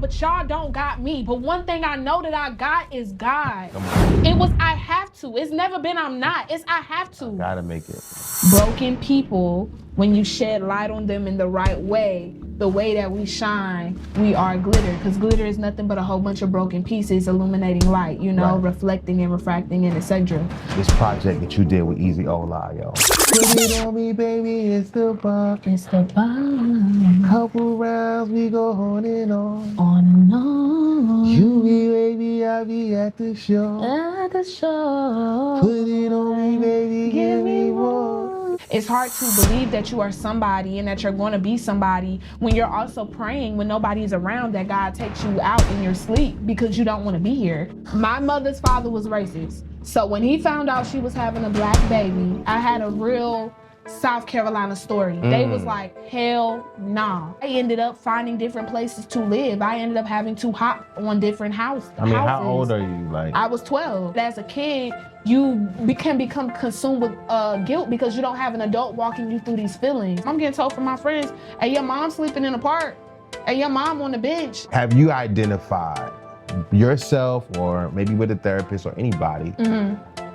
but y'all don't got me. But one thing I know that I got is God. It was I have to. It's never been I'm not. It's I have to. I gotta make it. Broken people, when you shed light on them in the right way, the way that we shine, we are glitter. Because glitter is nothing but a whole bunch of broken pieces illuminating light, you know, Right. reflecting and refracting and etc. This project that you did with Easy Ola, yo. Put it on me, baby, it's the bomb. It's the bomb. Couple rounds, we go on and on. On and on. You be baby, I be at the show. At the show. Put it on me, baby, give me more. It's hard to believe that you are somebody and that you're going to be somebody when you're also praying when nobody's around that God takes you out in your sleep because you don't want to be here. My mother's father was racist. So when he found out she was having a black baby, I had a real South Carolina story. They was like, hell nah. I ended up finding different places to live. I ended up having to hop on different houses. I mean, how old are you? Like, I was 12. As a kid, you can become consumed with guilt because you don't have an adult walking you through these feelings. I'm getting told from my friends, hey, your mom's sleeping in the park. Hey, your mom on the bench. have you identified yourself or maybe with a therapist or anybody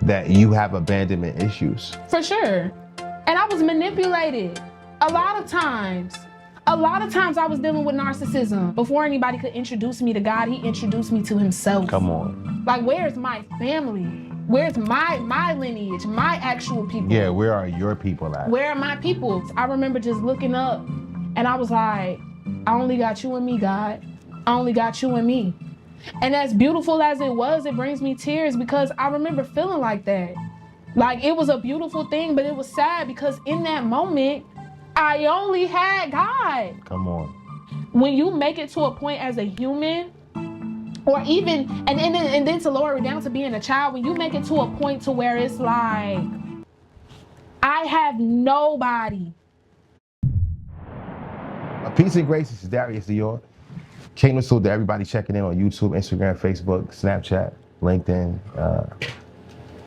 that you have abandonment issues? For sure. And I was manipulated a lot of times. A lot of times I was dealing with narcissism. Before anybody could introduce me to God, he introduced me to himself. Come on. Like, where's my family? Where's my lineage, my actual people? Yeah, where are your people at? Where are my people? I remember just looking up and I was like, I only got you and me, God. I only got you and me. And as beautiful as it was, it brings me tears because I remember feeling like that. Like, it was a beautiful thing, but it was sad because in that moment, I only had God. Come on. When you make it to a point as a human, or even, and then to lower it down to being a child, when you make it to a point to where it's like, I have nobody. Peace and grace, this is Darius Dior. Kingdom salute to everybody checking in on YouTube, Instagram, Facebook, Snapchat, LinkedIn,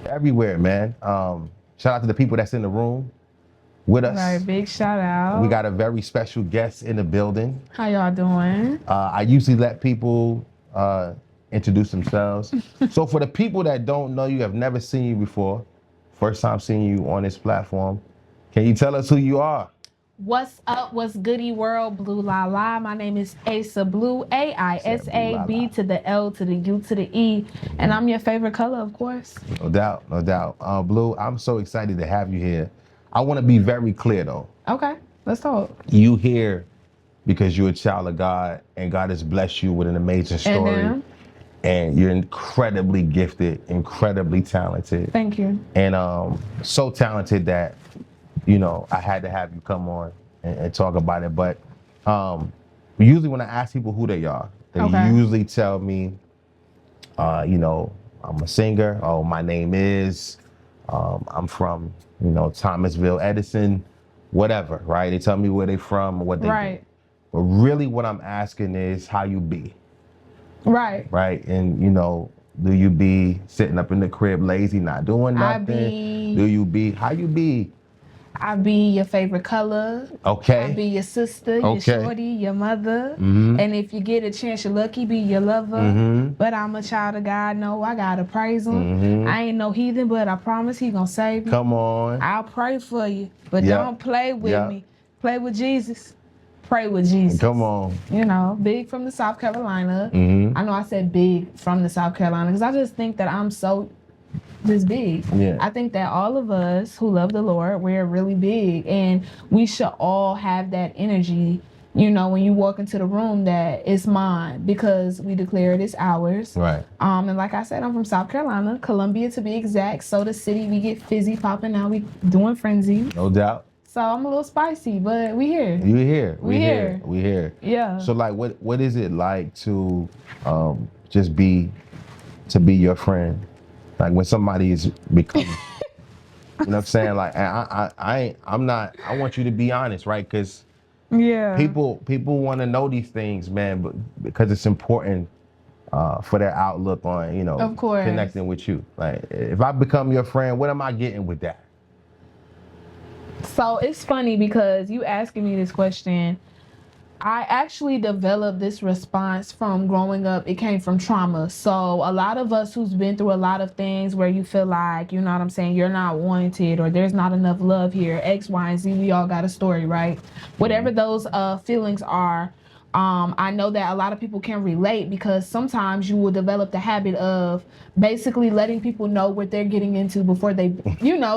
everywhere, man. Shout out to the people that's in the room with us. Right, big shout out. We got a very special guest in the building. How y'all doing? I usually let people introduce themselves. So for the people that don't know you, have never seen you before, first time seeing you on this platform, can you tell us who you are? What's up? What's goody world? Blue La La. My name is Aisa Blue, A-I-S-A-B to the L to the U to the E. And I'm your favorite color, of course. No doubt, no doubt. Blue, I'm so excited to have you here. I want to be very clear though. Okay, let's talk. You here because you're a child of God and God has blessed you with an amazing story. And you're incredibly gifted, incredibly talented. Thank you. And so talented that, you know, I had to have you come on and talk about it. But usually when I ask people who they are, they usually tell me, you know, I'm a singer. Oh, my name is, I'm from, you know, Thomasville, Edison, whatever, right? They tell me where they from, what they do. But really what I'm asking is how you be. Right. Right. And, you know, do you be sitting up in the crib lazy, not doing nothing? Do you be, how you be? I be your favorite color. Okay. I be your sister, your shorty, your mother. And if you get a chance, you're lucky, be your lover. But I'm a child of God, no, I gotta praise him. I ain't no heathen, but I promise he gonna save me. Come on. I'll pray for you, but don't play with me. Play with Jesus. Pray with Jesus. Come on. You know, big from the South Carolina. I know I said big from the South Carolina because I just think that I'm so just big. I think that all of us who love the Lord, we're really big, and we should all have that energy, you know, when you walk into the room that it's mine because we declare it is ours. Right. And like I said, I'm from South Carolina, Columbia to be exact. Soda City, we get fizzy popping now. We doing frenzy. No doubt. So I'm a little spicy, but we here. You here. We here. We here. Yeah. So like what is it like to just be your friend? Like when somebody is becoming, you know what I'm saying? Like I want you to be honest, right? Because people want to know these things, man, but because it's important for their outlook on, you know, of course, connecting with you. Like if I become your friend, what am I getting with that? So it's funny because you asking me this question, I actually developed this response from growing up. It came from trauma. So a lot of us who's been through a lot of things where you feel like, you know what I'm saying, you're not wanted or there's not enough love here, X, Y, and Z, we all got a story, right? Whatever those feelings are, I know that a lot of people can relate because sometimes you will develop the habit of basically letting people know what they're getting into before they,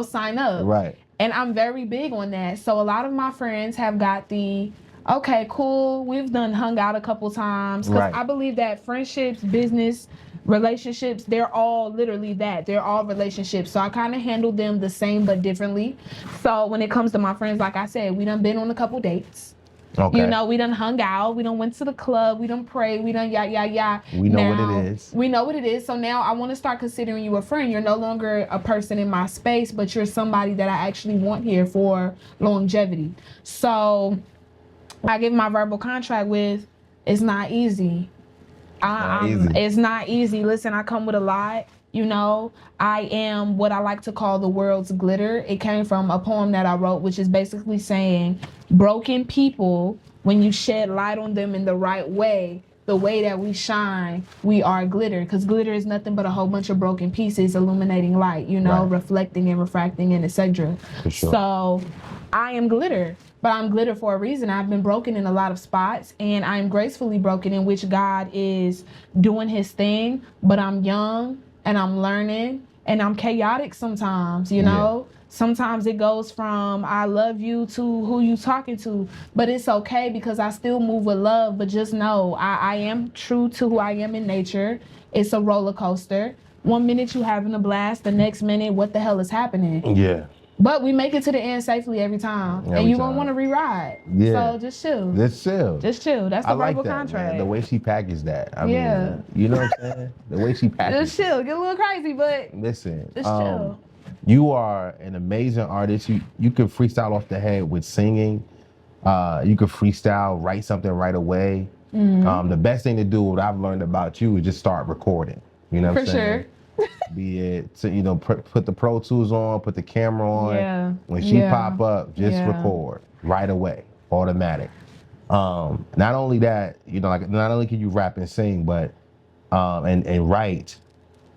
sign up. Right. And I'm very big on that. So a lot of my friends have got the, okay, cool, we've done hung out a couple times. Because Right. I believe that friendships, business, relationships, they're all literally that. They're all relationships. So I kind of handle them the same but differently. So when it comes to my friends, like I said, we done been on a couple dates. Okay. You know, we done hung out, we done went to the club, we done prayed, we done We know what it is. We know what it is. So now I want to start considering you a friend. You're no longer a person in my space, but you're somebody that I actually want here for longevity. So I give my verbal contract with, it's not easy. It's not easy. Listen, I come with a lot. You know, I am what I like to call the world's glitter. It came from a poem that I wrote, which is basically saying broken people, when you shed light on them in the right way, the way that we shine, we are glitter. Because glitter is nothing but a whole bunch of broken pieces illuminating light, Right. reflecting and refracting and etc. For sure. So I am glitter. But I'm glitter for a reason. I've been broken in a lot of spots, and I'm gracefully broken, in which God is doing his thing. But I'm young, and I'm learning, and I'm chaotic sometimes, Sometimes it goes from I love you to who you talking to. But it's okay because I still move with love. But just know, I am true to who I am in nature. It's a roller coaster. 1 minute you having a blast, the next minute, what the hell is happening? Yeah. But we make it to the end safely every time. And you won't want to re-ride. Yeah. So just chill. Just chill. Just chill. That's the I like verbal that, contract. man. The way she packaged that. I Yeah. mean, you know what I'm saying? The way she packaged Just chill. Get a little crazy, but Listen. just chill. You are an amazing artist. You can freestyle off the head with singing. You can freestyle, write something right away. Mm-hmm. The best thing to do, what I've learned about you, is just start recording. You know what I'm saying? For sure. Be it to, put the Pro Tools on, put the camera on. Yeah. When she Yeah. pop up, just Yeah. record right away, automatic. Not only that, not only can you rap and sing, but and write,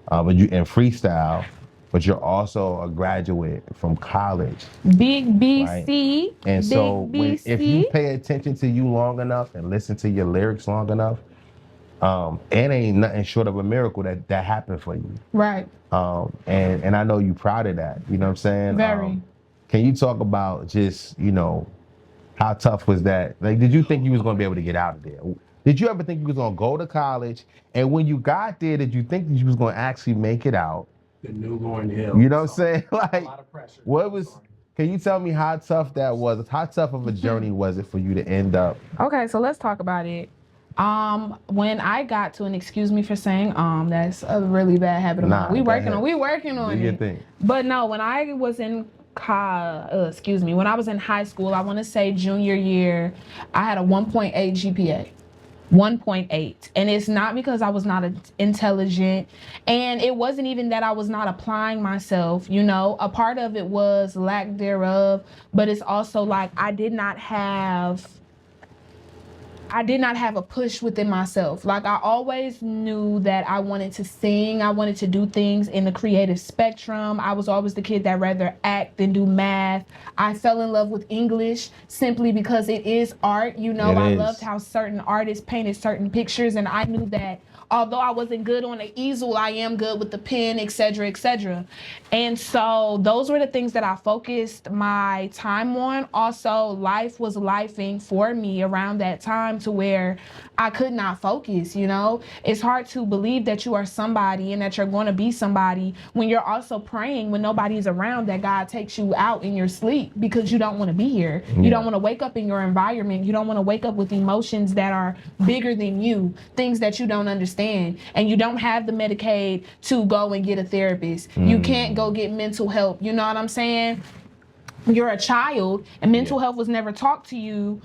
but you and freestyle, but you're also a graduate from college. Big BC. Right? And so Big if BC. you pay attention to you long enough and listen to your lyrics long enough, it ain't nothing short of a miracle that happened for you. Right. And I know you proud of that. You know what I'm saying? Very. Can you talk about just, how tough was that? Like, did you think you was going to be able to get out of there? Did you ever think you was going to go to college? And when you got there, did you think that you was going to actually make it out? The new Lauryn Hill. You know what I'm saying? Like, A lot of pressure. Can you tell me how tough that was? How tough of a journey was it for you to end up? Okay, so let's talk about it. When I got to, and excuse me for saying that's a really bad habit of mine. We working on Do your it. thing. But no, when I was in when I was in high school, I want to say junior year, I had a 1.8 GPA. 1.8. And it's not because I was not intelligent, and it wasn't even that I was not applying myself, a part of it was lack thereof, but it's also like I did not have a push within myself. Like, I always knew that I wanted to sing. I wanted to do things in the creative spectrum. I was always the kid that rather act than do math. I fell in love with English simply because it is art. I loved how certain artists painted certain pictures, and I knew that although I wasn't good on the easel, I am good with the pen, etc., etc. And so those were the things that I focused my time on. Also, life was lifing for me around that time to where I could not focus, It's hard to believe that you are somebody and that you're going to be somebody when you're also praying when nobody's around that God takes you out in your sleep because you don't want to be here. Yeah. You don't want to wake up in your environment. You don't want to wake up with emotions that are bigger than you, things that you don't understand. And you don't have the Medicaid to go and get a therapist. You can't go get mental help. You know what I'm saying? You're a child, and mental health was never taught to you.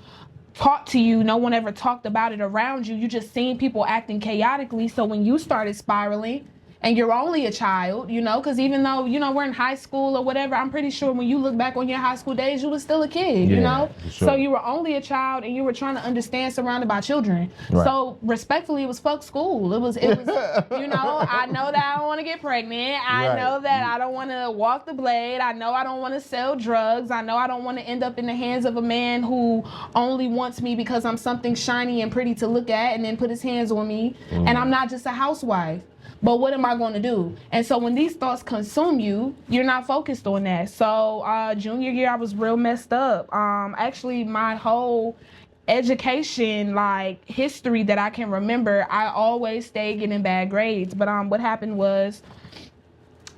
No one ever talked about it around you. You just seen people acting chaotically. So when you started spiraling, and you're only a child, you know, because even though, you know, we're in high school or whatever, I'm pretty sure when you look back on your high school days, you were still a kid, you know? Sure. So you were only a child and you were trying to understand surrounded by children. Right. So respectfully, it was fuck school. It was, you know, I know that I don't want to get pregnant. I know that I don't want to walk the blade. I know I don't want to sell drugs. I know I don't want to end up in the hands of a man who only wants me because I'm something shiny and pretty to look at and then put his hands on me. And I'm not just a housewife. But what am I going to do? And so when these thoughts consume you, you're not focused on that. So junior year, I was real messed up. Actually, my whole education, like history that I can remember, I always stayed getting bad grades. But what happened was,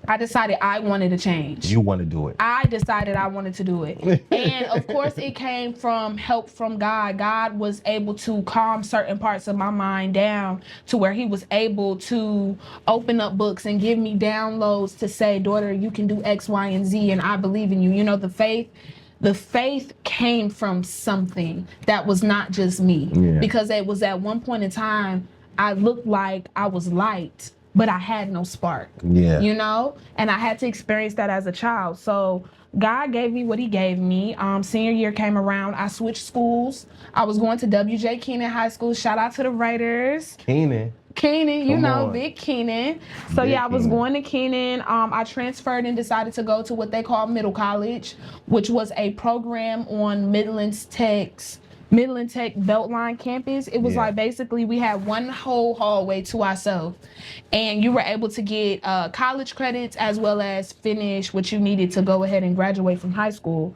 I decided I wanted to change. You want to do it. I decided I wanted to do it. And of course it came from help from God. God was able to calm certain parts of my mind down to where he was able to open up books and give me downloads to say, daughter, you can do X, Y, and Z, and I believe in you. You know, the faith came from something that was not just me. Yeah. Because it was at one point in time, I looked like I was light, but I had no spark, you know? And I had to experience that as a child. So God gave me what he gave me. Senior year came around, I switched schools. I was going to W.J. Keenan High School. Shout out to the Raiders. Keenan, you know, Big Keenan. So I was going to Keenan. I transferred and decided to go to what they call Middle College, which was a program on Midland Tech Beltline campus. It was like basically we had one whole hallway to ourselves, and you were able to get college credits as well as finish what you needed to go ahead and graduate from high school.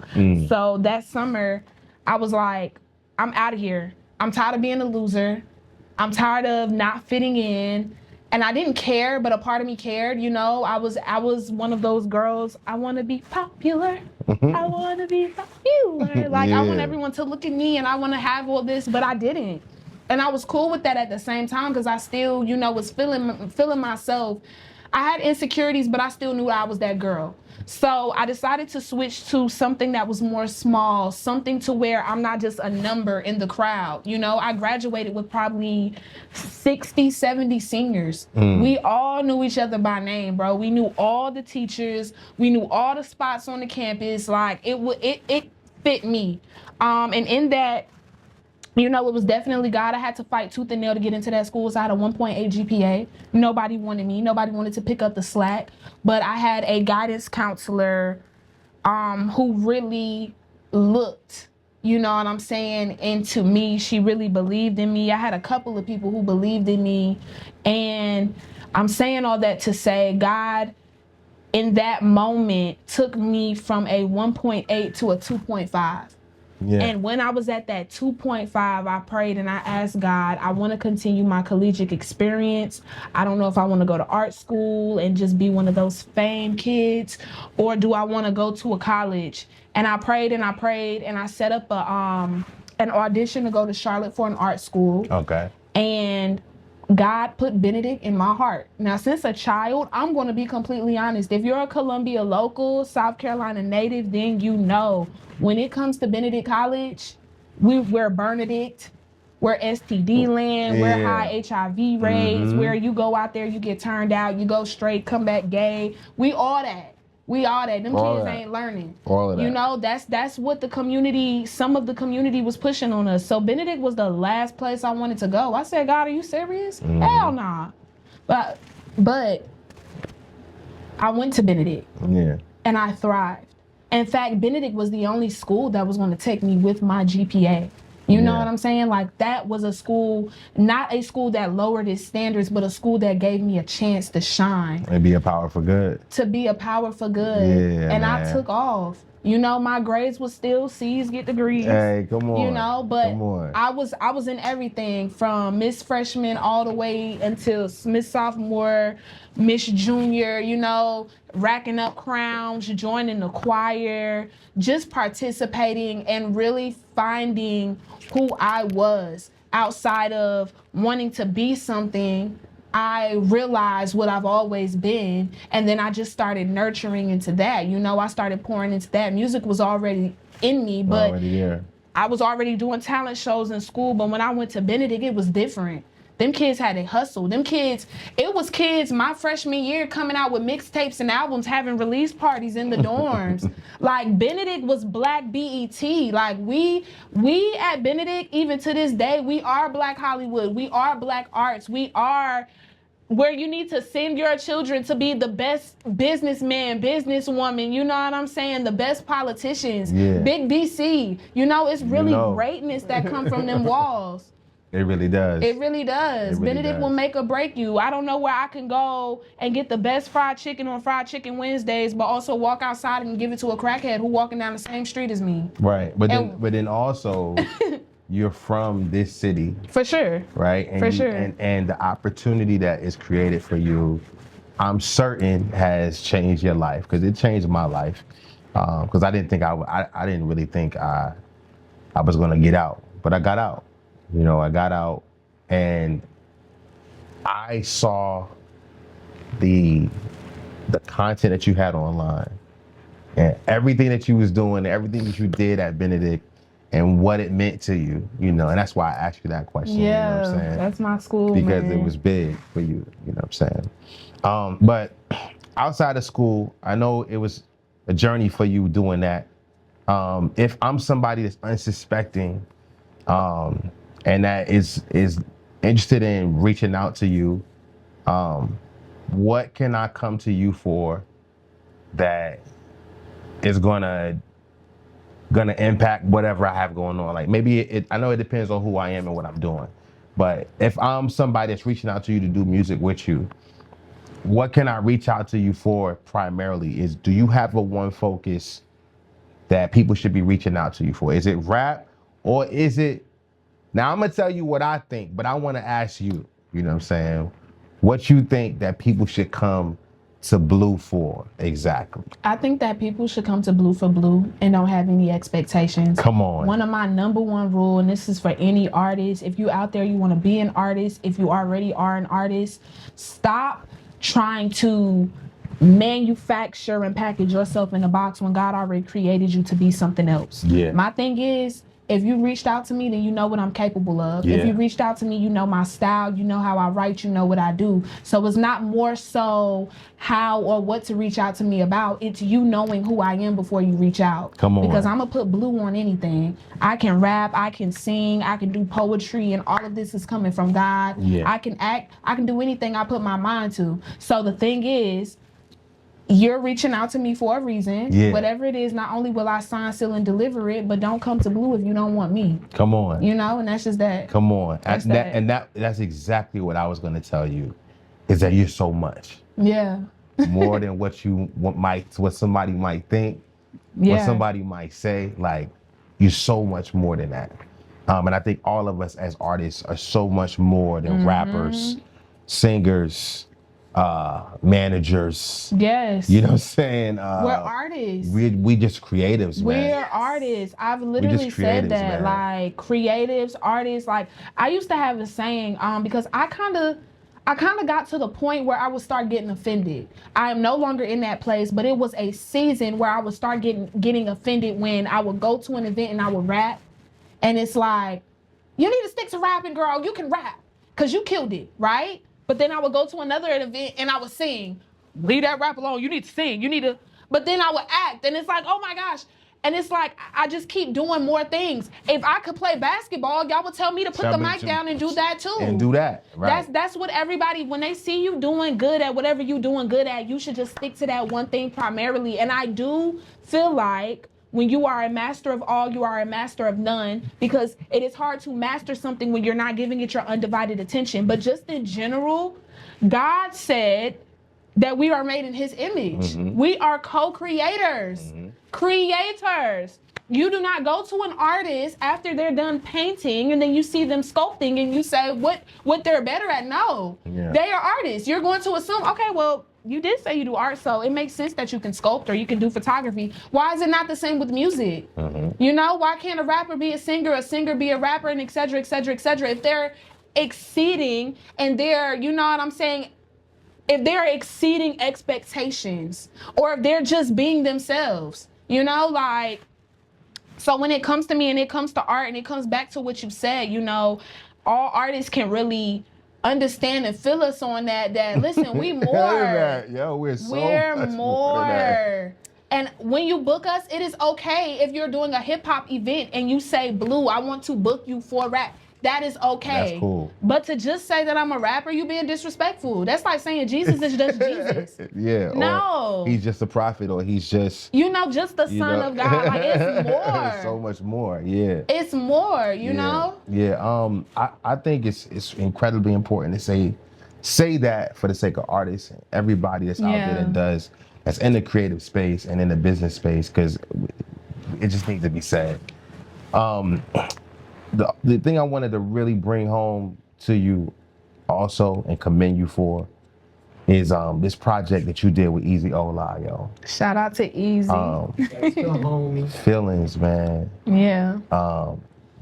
So that summer, I was like, I'm out of here. I'm tired of being a loser. I'm tired of not fitting in. And I didn't care, but a part of me cared, you know. I was one of those girls, I want to be popular. I want to be popular. Like, I want everyone to look at me and I want to have all this, but I didn't. And I was cool with that at the same time because I still, you know, was feeling myself. I had insecurities, but I still knew I was that girl. So I decided to switch to something that was more small, something to where I'm not just a number in the crowd. You know, I graduated with probably 60, 70 seniors. We all knew each other by name, bro. We knew all the teachers. We knew all the spots on the campus. Like, it fit me. And in that, you know, it was definitely God. I had to fight tooth and nail to get into that school. So I had a 1.8 GPA. Nobody wanted me. Nobody wanted to pick up the slack. But I had a guidance counselor who really looked, you know what I'm saying, into me. She really believed in me. I had a couple of people who believed in me. And I'm saying all that to say God, in that moment, took me from a 1.8 to a 2.5. And when I was at that 2.5, I prayed and I asked God, I want to continue my collegiate experience. I don't know if I want to go to art school and just be one of those fame kids, or do I want to go to a college? And I prayed and I prayed and I set up an audition to go to Charlotte for an art school. Okay. And God put Benedict in my heart. Now, since a child, I'm going to be completely honest. If you're a Columbia local, South Carolina native, then you know. When it comes to Benedict College, we're Benedict, we're STD land, we're high HIV rates, where you go out there, you get turned out, you go straight, come back gay. We all that. Them kids ain't learning. All of that. You know, that's what the community, some of the community was pushing on us. So Benedict was the last place I wanted to go. I said, God, are you serious? Hell nah. But I went to Benedict. And I thrived. In fact, Benedict was the only school that was going to take me with my GPA. You know what I'm saying? Like, that was a school, not a school that lowered its standards, but a school that gave me a chance to shine. And be a power for good. To be a power for good. And I took off. You know, my grades was still C's, get degrees. Hey, come on. You know, but I was in everything from Miss Freshman all the way until Miss Sophomore, Miss Junior, you know, racking up crowns, joining the choir, just participating and really finding who I was outside of wanting to be something. I realized what I've always been, and then I just started nurturing into that. You know, I started pouring into that. Music was already in me, but I was already doing talent shows in school. But when I went to Benedict, it was different. Them kids had to hustle. Them kids, it was kids my freshman year coming out with mixtapes and albums, having release parties in the dorms. Like, Benedict was Black BET. Like, we at Benedict, even to this day, we are Black Hollywood. We are Black arts. We are where you need to send your children to be the best businessman, businesswoman, you know what I'm saying? The best politicians, Big BC. You know, it's really greatness that come from them walls. It really does. It really does. Really Benedict will make or break you. I don't know where I can go and get the best fried chicken on Fried Chicken Wednesdays, but also walk outside and give it to a crackhead who walking down the same street as me. Right. But then also you're from this city. For sure. Right? And sure. And the opportunity that is created for you, I'm certain has changed your life, because it changed my life. Because I didn't think I didn't really think I was going to get out, but I got out. You know, I got out and I saw the content that you had online and everything that you was doing, everything that you did at Benedict and what it meant to you, you know, and that's why I asked you that question. Yeah, you know what I'm saying? That's my school, because man. It was big for you, you know what I'm saying? But outside of school, I know it was a journey for you doing that. If I'm somebody that's unsuspecting, and that is interested in reaching out to you, what can I come to you for that is gonna impact whatever I have going on? Like, maybe I know it depends on who I am and what I'm doing, but if I'm somebody that's reaching out to you to do music with you, what can I reach out to you for primarily? Do you have a one focus that people should be reaching out to you for? Is it rap, or is it? Now, I'm going to tell you what I think, but I want to ask you, you know what I'm saying, what you think that people should come to Blue for exactly. I think that people should come to Blue for Blue and don't have any expectations. Come on. One of my number one rule, and this is for any artist, if you out there, you want to be an artist, if you already are an artist, stop trying to manufacture and package yourself in a box when God already created you to be something else. Yeah. My thing is, if you reached out to me, then you know what I'm capable of. Yeah. If you reached out to me, you know my style, you know how I write, you know what I do. So it's not more so how or what to reach out to me about. It's you knowing who I am before you reach out. Come on. Because I'm going to put blue on anything. I can rap, I can sing, I can do poetry, and all of this is coming from God. Yeah. I can act, I can do anything I put my mind to. So the thing is, you're reaching out to me for a reason. Yeah. Whatever it is, not only will I sign, seal, and deliver it, but don't come to Blue if you don't want me. Come on. You know, and that's just that. Come on. That's That's exactly what I was going to tell you, is that you're so much. Yeah. More than what somebody might think, what somebody might say. Like, you're so much more than that. And I think all of us as artists are so much more than rappers, singers, managers. Yes. You know what I'm saying? We're artists. We just creatives, man. We're artists. I've literally said that. Man. Like, creatives, artists. Like, I used to have a saying, because I kind of got to the point where I would start getting offended. I am no longer in that place, but it was a season where I would start getting offended when I would go to an event and I would rap. And it's like, you need to stick to rapping, girl. You can rap because you killed it, right? But then I would go to another event and I would sing. Leave that rap alone. You need to sing. You need to. But then I would act. And it's like, oh my gosh. And it's like, I just keep doing more things. If I could play basketball, y'all would tell me to put the mic down and do that too. And do that, right. That's what everybody, when they see you doing good at whatever you doing good at, you should just stick to that one thing primarily. And I do feel like when you are a master of all, you are a master of none, because it is hard to master something when you're not giving it your undivided attention. But just in general, God said that we are made in his image. We are co-creators, creators. You do not go to an artist after they're done painting and then you see them sculpting and you say what they're better at. No, they are artists. You're going to assume, okay, well, you did say you do art, so it makes sense that you can sculpt or you can do photography. Why is it not the same with music? You know, why can't a rapper be a singer be a rapper, and et cetera, et cetera, et cetera? If they're exceeding and they're, you know what I'm saying, if they're exceeding expectations, or if they're just being themselves, you know, like, so when it comes to me and it comes to art and it comes back to what you said, you know, all artists can really understand and feel us on that listen, we more. Yo, we're much more. than that. And when you book us, it is okay if you're doing a hip hop event and you say, Blue, I want to book you for rap. That is okay. That's cool. But to just say that I'm a rapper, you being disrespectful. That's like saying Jesus is just Jesus. Yeah. No. Or he's just a prophet, or he's just just the son of God. Like, it's more. So much more. Yeah. It's more, you know? Yeah. I think it's incredibly important to say that for the sake of artists and everybody that's out there that's in the creative space and in the business space, because it just needs to be said. The thing I wanted to really bring home to you also and commend you for is this project that you did with Easy Ola, yo. Shout out to Easy. Feelings, man. Yeah.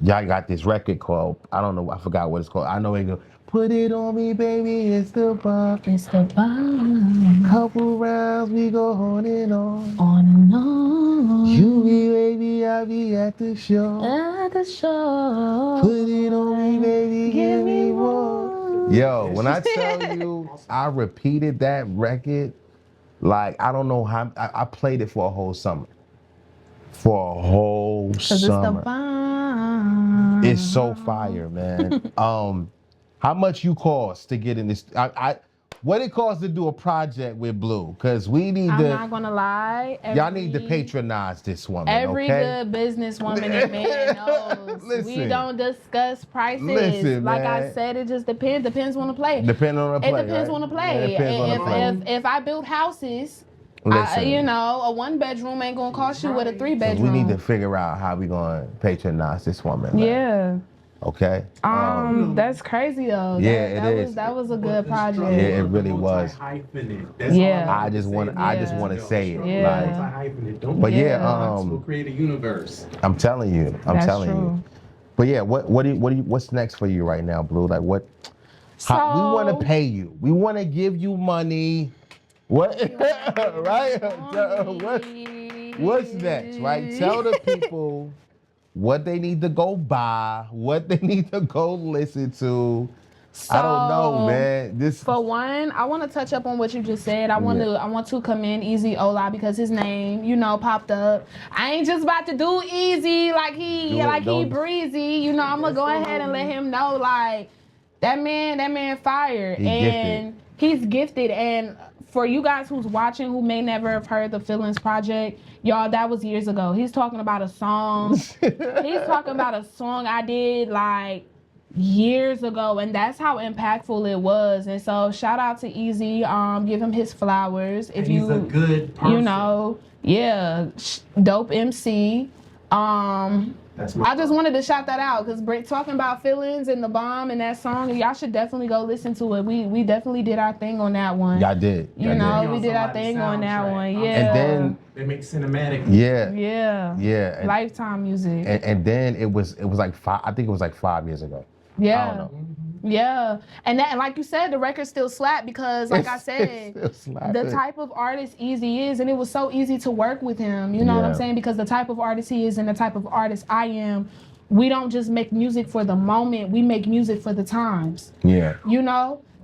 Y'all got this record called, I don't know, I forgot what it's called. I know it goes, put it on me, baby, it's the bomb. It's the bomb. Couple rounds, we go on and on. On and on. You be baby, I be at the show. At the show. Put it on me, baby, give me more. Yo, when I tell you, I repeated that record, like, I don't know how, I played it for a whole summer. For a whole summer. 'Cause it's the bomb. It's so fire, man. How much you cost to get in this? What it costs to do a project with Blue? Because we need I'm not gonna lie. Y'all need to patronize this woman. Every okay? good businesswoman and man knows. Listen, we don't discuss prices. listen, like man. I said, it just depends. Depends on the play. Depending on the play. It depends right? on the play. Yeah, it depends on the play. If I build houses, Listen, a 1-bedroom ain't gonna cost you what a 3-bedroom. we need to figure out how we gonna patronize this woman. Man. Yeah. Okay. That's crazy though. Yeah, it is. That was a good project. Yeah, it really was. Yeah. I just want to say it. Yeah. Like, but we'll create a universe. I'm telling you. That's telling true. you. But yeah, what's next for you right now, Blue? Like what? We want to pay you. We want to give you money. What? Right? What's next? Right? Tell the people what they need to go buy, what they need to go listen to. I don't know, man. For one, I want to touch up on what you just said. I want to commend Easy Ola because his name, popped up. I ain't just about to do Easy like he breezy. I'm gonna go ahead and let him know like that man fire he's gifted. And for you guys who's watching who may never have heard the Feelings Project, y'all, that was years ago. He's talking about a song. He's talking about a song I did like years ago, and that's how impactful it was. And so shout out to Easy. Give him his flowers. If he's a good person. Dope MC. I just wanted to shout that out because talking about feelings and the bomb and that song, y'all should definitely go listen to it. We definitely did our thing on that one. Y'all did. We did our thing on that one. Yeah. And then they make cinematic. Yeah. And, Lifetime music. And then it was like 5. I think it was like 5 years ago. Yeah. I don't know. Yeah, and like you said, the record still slapped because, like I said, the type of artist Easy is, and it was so easy to work with him. You know what I'm saying? Because the type of artist he is and the type of artist I am, we don't just make music for the moment. We make music for the times. Yeah.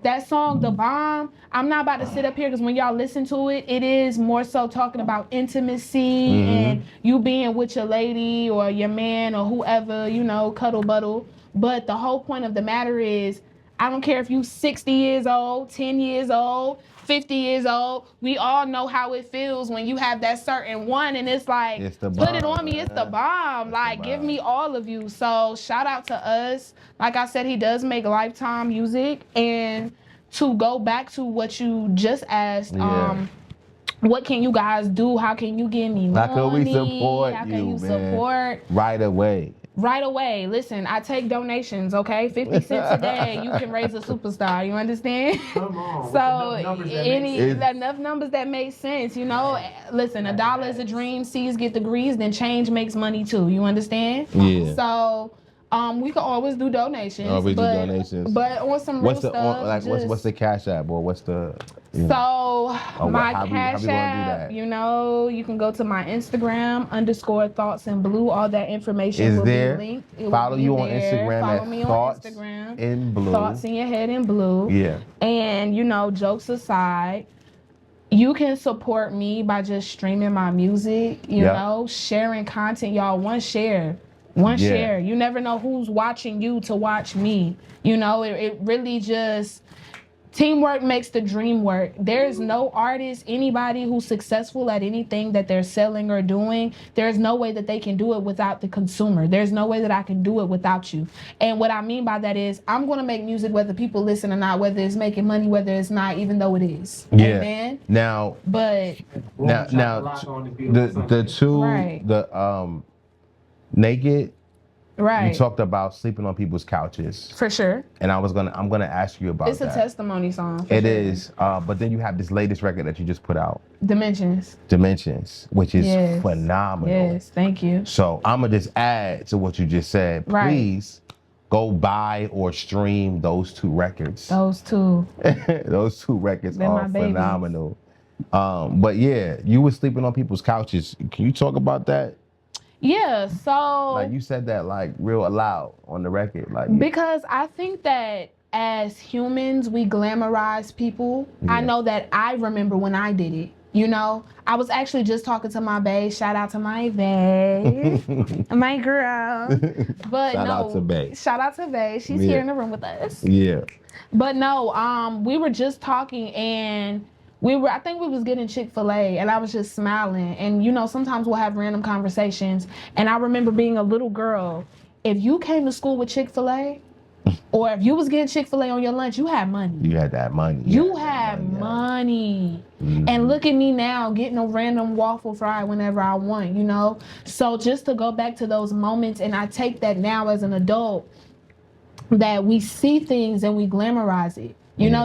That song, The Bomb, I'm not about to sit up here because when y'all listen to it, it is more so talking about intimacy and you being with your lady or your man or whoever, cuddle buddle. But the whole point of the matter is, I don't care if you 60 years old, 10 years old, 50 years old. We all know how it feels when you have that certain one and it's like, put it on me, it's the bomb. Like, give me all of you. So shout out to us. Like I said, he does make lifetime music. And to go back to what you just asked, what can you guys do? How can you give me money? How can we support How can you support? Right away. Right away. Listen, I take donations, okay? 50 cents a day, you can raise a superstar. You understand? Come on. So enough numbers that make sense, Listen, $1 is a dream. C's get degrees, then change makes money too. You understand? Yeah. So We can always do donations. Always do donations. But on some real stuff, what's the Cash App or what's the? So my how Cash we gonna do App, that? you can go to my Instagram _thoughts in blue. All that information Is will there? be linked. It Follow will be you on there. Instagram Follow at me Thoughts on Instagram. in Blue. Thoughts in your head in blue. Yeah. And jokes aside, you can support me by just streaming my music. Sharing content, y'all. One share. You never know who's watching you to watch me. It really just. Teamwork makes the dream work. There's no artist, anybody who's successful at anything that they're selling or doing, there's no way that they can do it without the consumer. There's no way that I can do it without you. And what I mean by that is I'm going to make music whether people listen or not, whether it's making money, whether it's not, even though it is. Yeah. Amen? Now, the two, right. the Naked. Right. You talked about sleeping on people's couches. For sure. And I'm gonna ask you about that. It's a testimony song. It is. But then you have this latest record that you just put out. Dimensions, which is phenomenal. Yes, thank you. So I'm gonna just add to what you just said. Please go buy or stream those two records. Those two. Those two records They're are phenomenal. But yeah, you were sleeping on people's couches. Can you talk about that? Yeah, so like you said that like real loud on the record, like because I think that as humans we glamorize people. Yeah. I know that I remember when I did it. I was actually just talking to my bae. Shout out to my bae, my girl. But shout out to bae. Shout out to bae. She's here in the room with us. Yeah. But no, we were just talking and. I think we was getting Chick-fil-A and I was just smiling. And sometimes we'll have random conversations. And I remember being a little girl. If you came to school with Chick-fil-A, or if you was getting Chick-fil-A on your lunch, you had money. You had that money. You had money. Mm-hmm. And look at me now, getting a random waffle fry whenever I want, So just to go back to those moments, and I take that now as an adult, that we see things and we glamorize it.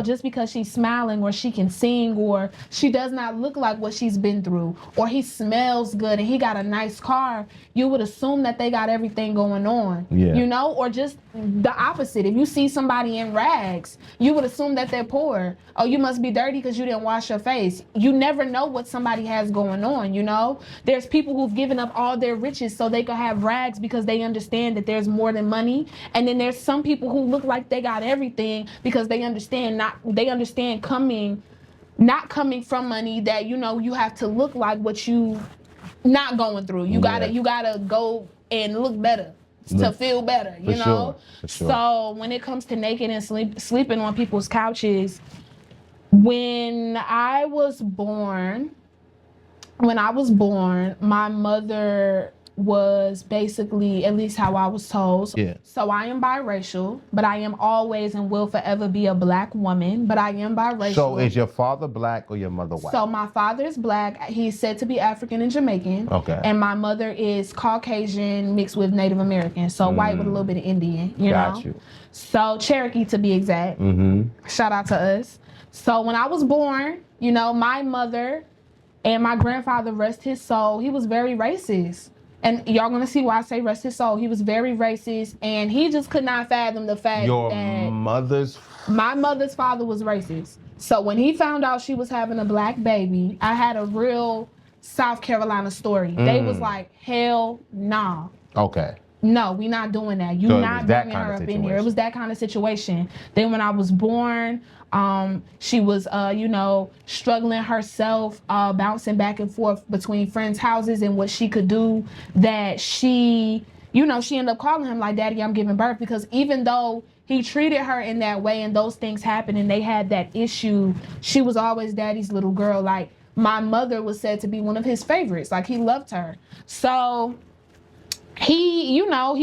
Just because she's smiling or she can sing or she does not look like what she's been through or he smells good and he got a nice car, you would assume that they got everything going on, or just the opposite. If you see somebody in rags, you would assume that they're poor. Oh, you must be dirty because you didn't wash your face. You never know what somebody has going on, There's people who've given up all their riches so they could have rags because they understand that there's more than money. And then there's some people who look like they got everything because they understand not coming from money, that you have to look like what you not going through. You gotta go and look better to feel better, For sure. So when it comes to naked and sleeping on people's couches, when I was born, my mother was basically, at least how I was told. So I am biracial, but I am always and will forever be a black woman, but I am biracial. So is your father black or your mother white? So my father is black. He's said to be African and Jamaican. Okay. And my mother is Caucasian mixed with Native American. So white with a little bit of Indian, Got you. So Cherokee to be exact. Mm-hmm. Shout out to us. So when I was born, my mother and my grandfather, rest his soul, he was very racist. And y'all gonna see why I say rest his soul. He was very racist, and he just could not fathom the fact that my mother's father was racist. So when he found out she was having a black baby, I had a real South Carolina story. They was like, hell nah. Okay. No, we not doing that. You not bringing her up in here. It was that kind of situation. Then when I was born, she was, struggling herself, bouncing back and forth between friends' houses and what she could do, that she ended up calling him like, Daddy, I'm giving birth. Because even though he treated her in that way and those things happened and they had that issue, she was always Daddy's little girl. Like, my mother was said to be one of his favorites. Like, he loved her. So he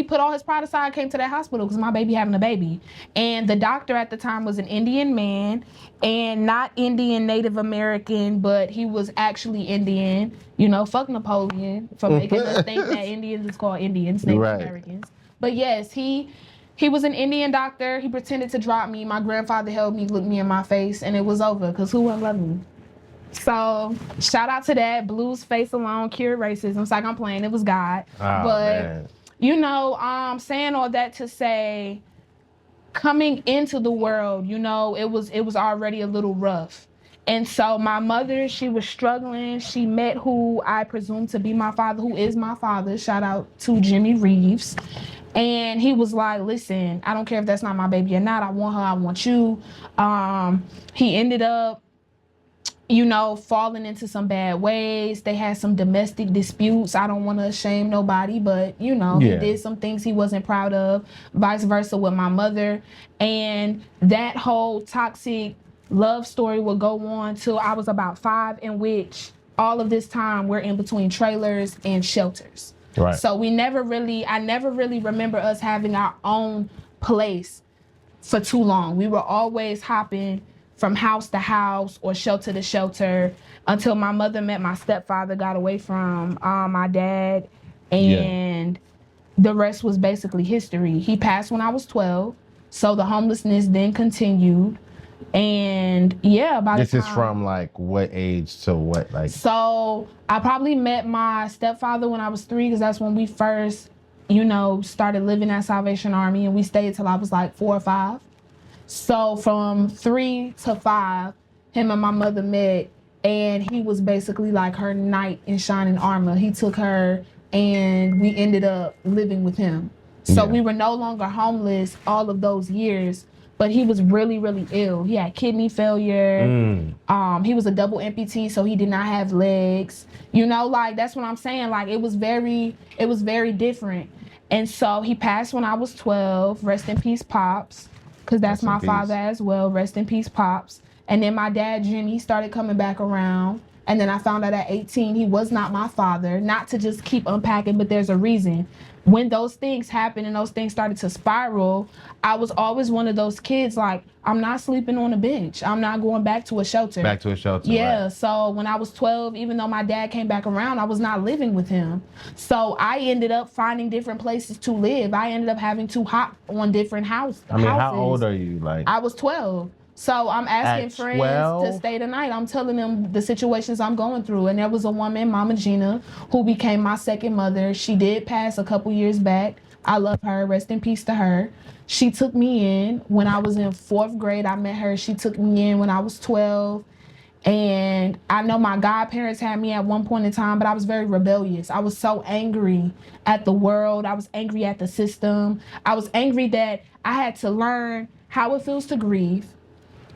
put all his pride aside, came to that hospital because my baby having a baby. And the doctor at the time was an Indian man, and not Indian Native American, but he was actually Indian. Fuck Napoleon for making us think that Indians is called Indians, Native Americans. But yes, he was an Indian doctor. He pretended to drop me. My grandfather held me, looked me in my face, and it was over because who wouldn't love me? So shout out to that. Blues face alone, cure racism. It's like I'm playing. It was God. Oh, but man. saying all that to say, coming into the world, it was already a little rough. And so my mother, she was struggling. She met who I presume to be my father, who is my father. Shout out to Jimmy Reeves. And he was like, listen, I don't care if that's not my baby or not. I want her. I want you. He ended up, falling into some bad ways. They had some domestic disputes. I don't want to shame nobody, but, he did some things he wasn't proud of, vice versa with my mother. And that whole toxic love story would go on till I was about 5, in which all of this time we're in between trailers and shelters. Right. So I never really remember us having our own place for too long. We were always hopping from house to house or shelter to shelter until my mother met my stepfather, got away from my dad, and the rest was basically history. He passed when I was 12, so the homelessness then continued. And this is from like what age to what, like? So I probably met my stepfather when I was 3, because that's when we first, started living at Salvation Army, and we stayed till I was like 4 or 5. So from 3 to 5, him and my mother met, and he was basically like her knight in shining armor. He took her, and we ended up living with him. So we were no longer homeless all of those years, but he was really, really ill. He had kidney failure. He was a double amputee, so he did not have legs. That's what I'm saying. Like, it was very different. And so he passed when I was 12. Rest in peace, Pops. Because that's my father as well. Rest in peace, Pops. And then my dad, Jimmy, started coming back around. And then I found out at 18 he was not my father. Not to just keep unpacking, but there's a reason. When those things happened and those things started to spiral, I was always one of those kids, like, I'm not sleeping on a bench. I'm not going back to a shelter. Back to a shelter, yeah, right. So when I was 12, even though my dad came back around, I was not living with him. So I ended up finding different places to live. I ended up having to hop on different houses. How old are you? Like, I was 12. So I'm asking friends 12? to stay the night. I'm telling them the situations I'm going through. And there was a woman, Mama Gina, who became my second mother. She did pass a couple years back. I love her. Rest in peace to her. She took me in when I was in 4th grade. I met her. She took me in when I was 12. And I know my godparents had me at one point in time, but I was very rebellious. I was so angry at the world. I was angry at the system. I was angry that I had to learn how it feels to grieve.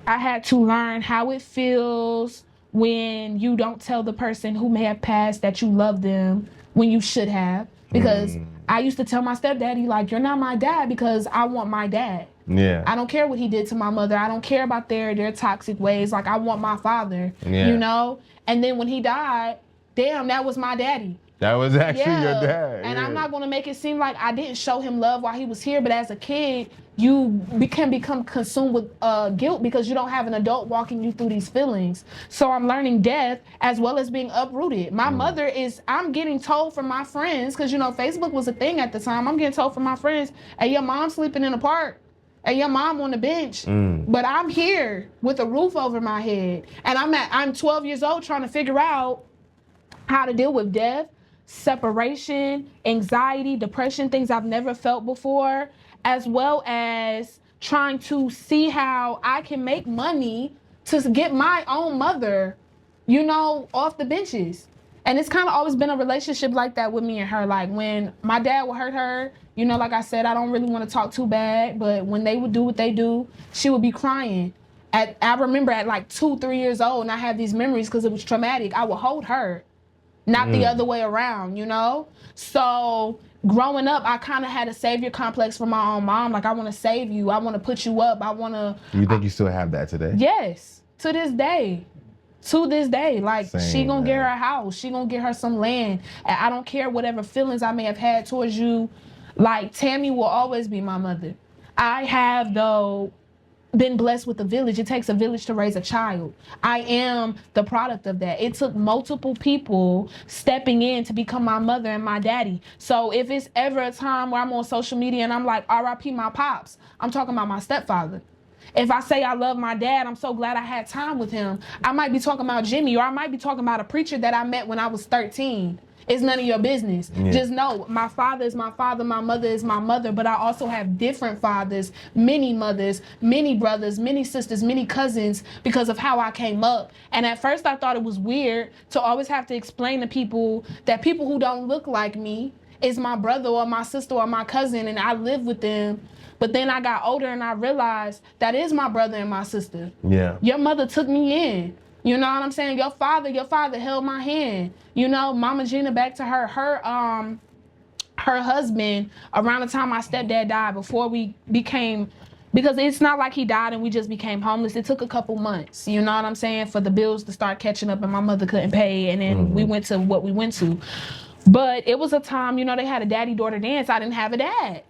I had to learn how it feels when you don't tell the person who may have passed that you love them when you should have. Because I used to tell my stepdaddy, like, you're not my dad, because I want my dad. Yeah. I don't care what he did to my mother. I don't care about their toxic ways. Like, I want my father, And then when he died, damn, that was my daddy. That was actually your dad. And I'm not going to make it seem like I didn't show him love while he was here, but as a kid, you can become consumed with guilt because you don't have an adult walking you through these feelings. So I'm learning death as well as being uprooted. My mother I'm getting told from my friends, because, Facebook was a thing at the time. I'm getting told from my friends, hey, your mom's sleeping in the park. Hey, your mom on the bench. But I'm here with a roof over my head. And I'm 12 years old trying to figure out how to deal with death, separation, anxiety, depression, things I've never felt before, as well as trying to see how I can make money to get my own mother, off the benches. And it's kind of always been a relationship like that with me and her. Like, when my dad would hurt her, like I said, I don't really want to talk too bad, but when they would do what they do, she would be crying. I remember at like 2-3 years old, and I have these memories because it was traumatic, I would hold her. Not the other way around, So growing up, I kind of had a savior complex for my own mom. Like, I want to save you. I want to put you up. You think you still have that today? Yes, to this day. Like, Same, she gonna get her a house. She gonna get her some land. And I don't care whatever feelings I may have had towards you. Like, Tammy will always be my mother. I have, though, been blessed with a village. It takes a village to raise a child. I am the product of that. It took multiple people stepping in to become my mother and my daddy. So if it's ever a time where I'm on social media and I'm like, RIP my pops, I'm talking about my stepfather. If I say I love my dad, I'm so glad I had time with him, I might be talking about Jimmy, or I might be talking about a preacher that I met when I was 13. It's none of your business. Yeah. Just know my father is my father, my mother is my mother, but I also have different fathers, many mothers, many brothers, many sisters, many cousins because of how I came up. And at first I thought it was weird to always have to explain to people that people who don't look like me is my brother or my sister or my cousin and I live with them. But then I got older and I realized that is my brother and my sister. Yeah. Your mother took me in. You know what I'm saying? Your father held my hand. You know, Mama Gina, back to her husband, around the time my stepdad died, before we became, because it's not like he died and we just became homeless. It took a couple months, you know what I'm saying, for the bills to start catching up and my mother couldn't pay, and then we went to what we went to. But it was a time, you know, they had a daddy-daughter dance. I didn't have a dad.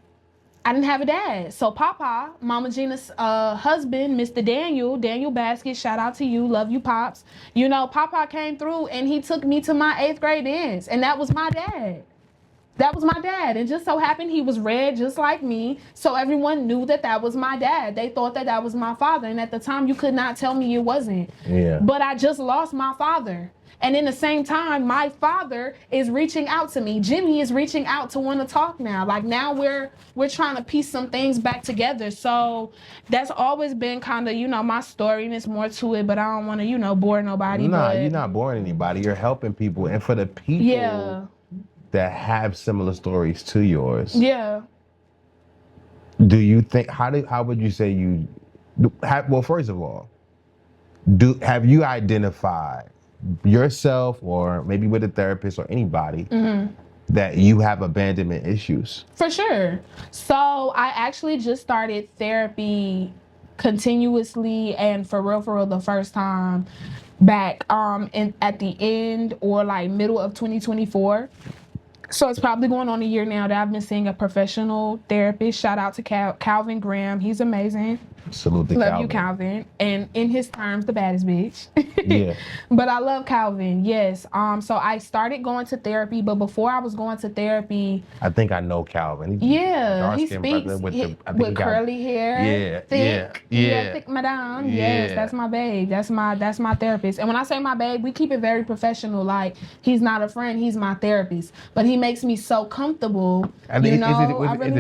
So Papa, Mama Gina's husband, Mr. Daniel Basket, shout out to you, love you, Pops. You know, Papa came through and he took me to my 8th grade dance, and that was my dad. And just so happened he was red just like me, so everyone knew that was my dad. They thought that was my father, and at the time you could not tell me it wasn't. Yeah. But I just lost my father. And in the same time, my father is reaching out to me. Jimmy is reaching out to want to talk now. Like now we're trying to piece some things back together. So that's always been kind of, you know, my story, and it's more to it, but I don't want to, you know, bore nobody. Nah, you're not boring anybody. You're helping people. And for the people that have similar stories to yours. Yeah. Do you think, how would you say well, first of all, have you identified yourself, or maybe with a therapist or anybody, that you have abandonment issues? For sure. So I actually just started therapy continuously and for real the first time back at the end or like middle of 2024. So it's probably going on a year now that I've been seeing a professional therapist. Shout out to Calvin Graham. He's amazing. Salute to Love Calvin. you, Calvin. And in his terms, the baddest bitch. Yeah. But I love Calvin, yes. So I started going to therapy, but before I was going to therapy, I think I know Calvin. He speaks with curly hair. Thick. Thick madame. Yeah. Yes, that's my babe. That's my therapist. And when I say my babe, we keep it very professional. Like, he's not a friend, he's my therapist. But he makes me so comfortable. I really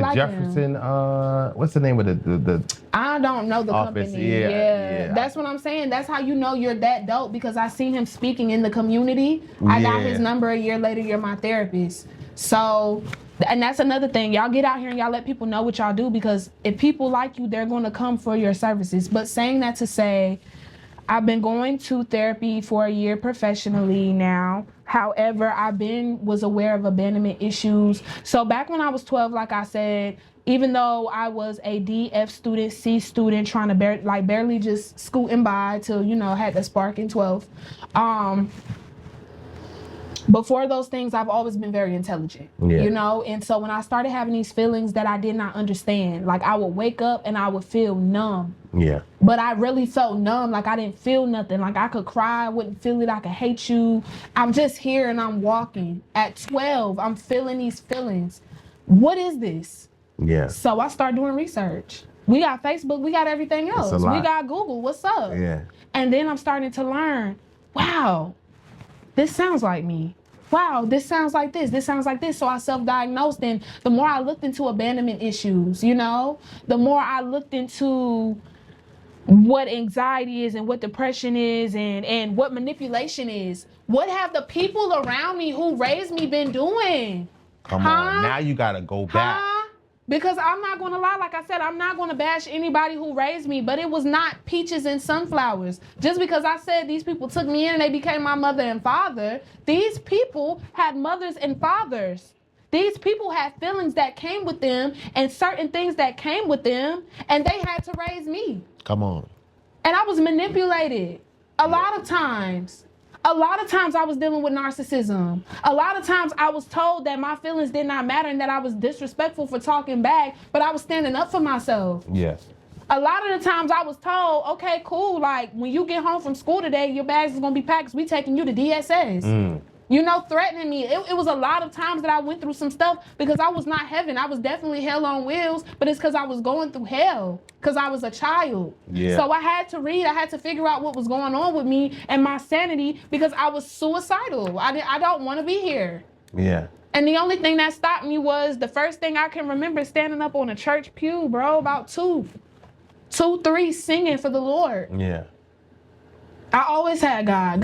like Jefferson, him. What's the name of the I don't know the office? company. Yeah. That's what I'm saying. That's how you know you're that dope, because I seen him speaking in the community. I got his number a year later. You're my therapist. So, and that's another thing. Y'all get out here and y'all let people know what y'all do, because if people like you, they're going to come for your services. But saying that to say, I've been going to therapy for a year professionally now. However, was aware of abandonment issues. So back when I was 12, like I said, even though I was a D, F student, C student, trying to barely just scooting by till, you know, had the spark in 12. Before those things, I've always been very intelligent, you know? And so when I started having these feelings that I did not understand, like I would wake up and I would feel numb. Yeah. But I really felt numb, like I didn't feel nothing. Like I could cry, I wouldn't feel it, I could hate you. I'm just here and I'm walking. At 12, I'm feeling these feelings. What is this? Yeah. So I started doing research. We got Facebook, we got everything else. We got Google, what's up? Yeah. And then I'm starting to learn, wow, this sounds like me. Wow, this sounds like this. This sounds like this. So I self-diagnosed, and the more I looked into abandonment issues, you know, the more I looked into what anxiety is and what depression is and what manipulation is. What have the people around me who raised me been doing? Come on, now you gotta go back. Because I'm not going to lie, like I said, I'm not going to bash anybody who raised me, but it was not peaches and sunflowers. Just because I said these people took me in and they became my mother and father, these people had mothers and fathers. These people had feelings that came with them and certain things that came with them, and they had to raise me. Come on. And I was manipulated a lot of times. A lot of times I was dealing with narcissism. A lot of times I was told that my feelings did not matter and that I was disrespectful for talking back, but I was standing up for myself. Yes. A lot of the times I was told, okay, cool, like when you get home from school today, your bags is gonna be packed, 'cause we taking you to DSS. You know, threatening me. It was a lot of times that I went through some stuff because I was not heaven. I was definitely hell on wheels, but it's because I was going through hell because I was a child. Yeah. So I had to read. I had to figure out what was going on with me and my sanity because I was suicidal. I don't want to be here. Yeah. And the only thing that stopped me was the first thing I can remember standing up on a church pew, bro, about 3 singing for the Lord. Yeah. I always had God.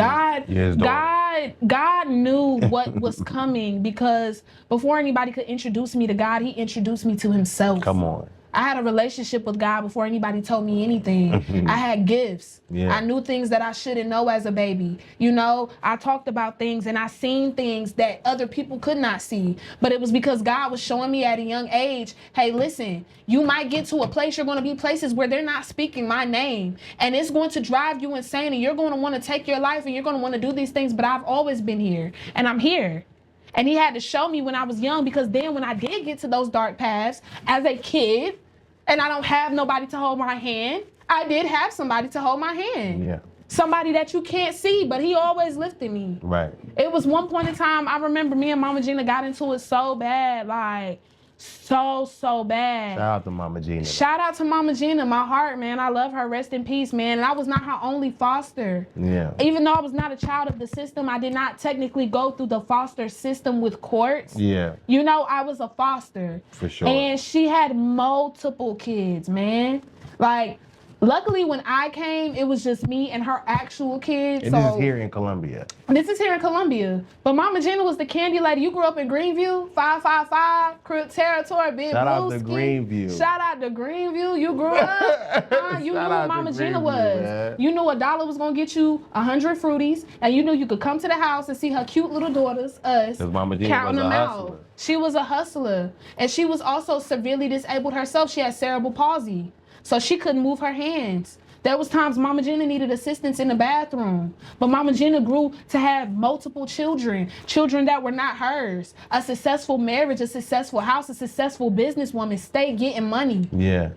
God knew what was coming, because before anybody could introduce me to God, he introduced me to himself. Come on. I had a relationship with God before anybody told me anything. I had gifts. Yeah. I knew things that I shouldn't know as a baby. You know, I talked about things and I seen things that other people could not see. But it was because God was showing me at a young age, hey, listen, you might get to a place, you're going to be places where they're not speaking my name. And it's going to drive you insane, and you're going to want to take your life and you're going to want to do these things. But I've always been here, and I'm here. And he had to show me when I was young, because then when I did get to those dark paths as a kid, and I don't have nobody to hold my hand, I did have somebody to hold my hand. Yeah. Somebody that you can't see, but he always lifted me. Right. It was one point in time, I remember me and Mama Gina got into it so bad, like so bad. Shout out to Mama Gina. Shout out to Mama Gina, my heart, man. I love her. Rest in peace, man. And I was not her only foster. Yeah. Even though I was not a child of the system, I did not technically go through the foster system with courts. Yeah. You know, I was a foster. For sure. And she had multiple kids, man. Like, luckily when I came, it was just me and her actual kids. And so this is here in Columbia. This is here in Columbia. But Mama Gina was the candy lady. You grew up in Greenview, 555, Crip Territory, Big Shout out to Blueski. Greenview. Shout out to Greenview. You grew up. You knew Shout who out to Mama Gina Greenview, was. man. You knew $1 was going to get you 100 Fruities. And you knew you could come to the house and see her cute little daughters, us, 'Cause Mama Gina counting was a them hustler. out. She was a hustler. And she was also severely disabled herself. She had cerebral palsy. So she couldn't move her hands. There was times Mama Gina needed assistance in the bathroom. But Mama Gina grew to have multiple children that were not hers. A successful marriage, a successful house, a successful businesswoman, stay getting money. Yeah.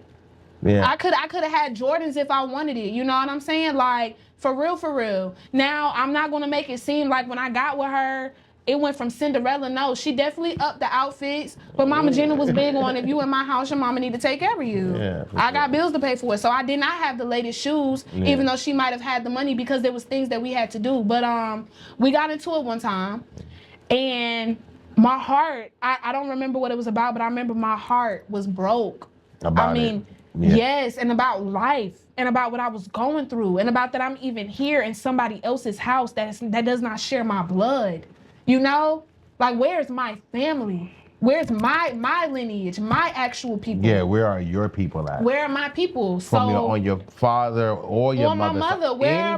Yeah. I could have had Jordans if I wanted it. You know what I'm saying? Like, for real. Now, I'm not going to make it seem like when I got with her, it went from Cinderella. No, she definitely upped the outfits. But Mama Gina was big on, if you in my house, your mama need to take care of you. Yeah, I got bills to pay for it. So I did not have the latest shoes, even though she might have had the money, because there was things that we had to do. But we got into it one time. And my heart, I don't remember what it was about, but I remember my heart was broke. Yes, and about life, and about what I was going through, and about that I'm even here in somebody else's house that does not share my blood. You know, like, where's my family? Where's my lineage, my actual people? Yeah, where are your people at? Where are my people? From on your father or your mother? My mother. Where are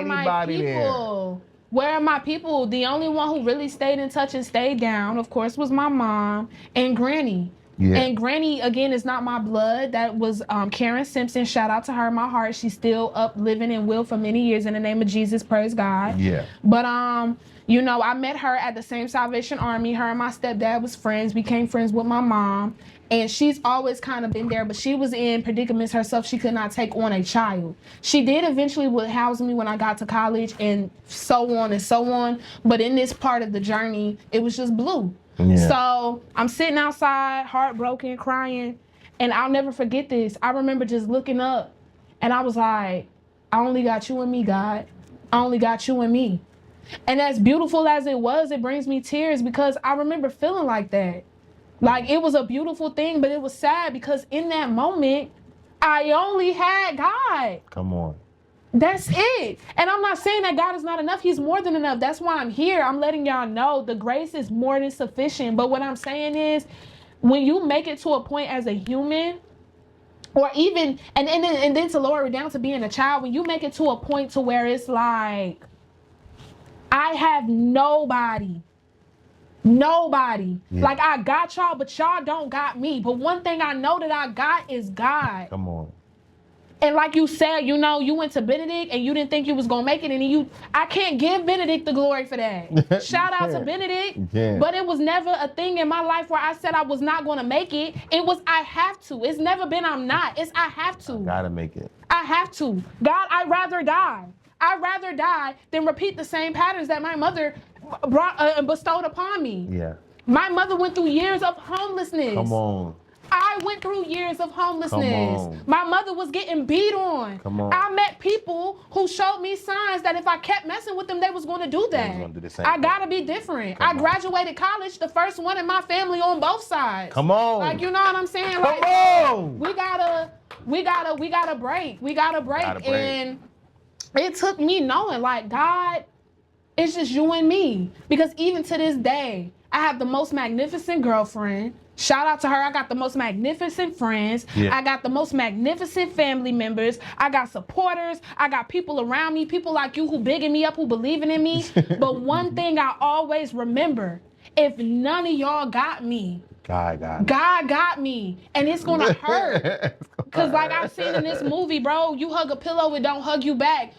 my people? Where are my people? The only one who really stayed in touch and stayed down, of course, was my mom and Granny. Yeah. And Granny, again, is not my blood. That was Karen Simpson. Shout out to her, my heart. She's still up, living and will for many years in the name of Jesus. Praise God. Yeah. But, you know, I met her at the same Salvation Army. Her and my stepdad was friends, became friends with my mom. And she's always kind of been there, but she was in predicaments herself. She could not take on a child. She did eventually would house me when I got to college, and so on and so on. But in this part of the journey, it was just blue. Yeah. So I'm sitting outside, heartbroken, crying, and I'll never forget this. I remember just looking up, and I was like, I only got you and me, God. I only got you and me. And as beautiful as it was, it brings me tears, because I remember feeling like that. Like, it was a beautiful thing, but it was sad, because in that moment, I only had God. Come on. That's it. And I'm not saying that God is not enough. He's more than enough. That's why I'm here. I'm letting y'all know the grace is more than sufficient. But what I'm saying is, when you make it to a point as a human, or even, and then to lower it down to being a child, when you make it to a point to where it's like, I have nobody. Yeah. Like, I got y'all, but y'all don't got me. But one thing I know that I got is God. Come on. And like you said, you know, you went to Benedict and you didn't think you was going to make it. And I can't give Benedict the glory for that. Shout out to Benedict. But it was never a thing in my life where I said I was not going to make it. It was, I have to. It's never been I'm not. It's I have to. Gotta make it. I have to. God, I'd rather die. I'd rather die than repeat the same patterns that my mother bestowed upon me. Yeah. My mother went through years of homelessness. Come on. I went through years of homelessness. Come on. My mother was getting beat on. Come on. I met people who showed me signs that if I kept messing with them, they was going to do that. gonna do the same I thing. gotta be different. Come I on. graduated college, the first one in my family on both sides. Come on. Like, you know what I'm saying? Come Like, on. we gotta break. We gotta break. And it took me knowing, like, God, it's just you and me. Because even to this day, I have the most magnificent girlfriend. Shout out to her. I got the most magnificent friends. Yeah. I got the most magnificent family members. I got supporters. I got people around me, people like you who bigging me up, who believing in me. But one thing I always remember, if none of y'all got me, God got me. And it's gonna hurt. Because like I've seen in this movie, bro, you hug a pillow, it don't hug you back.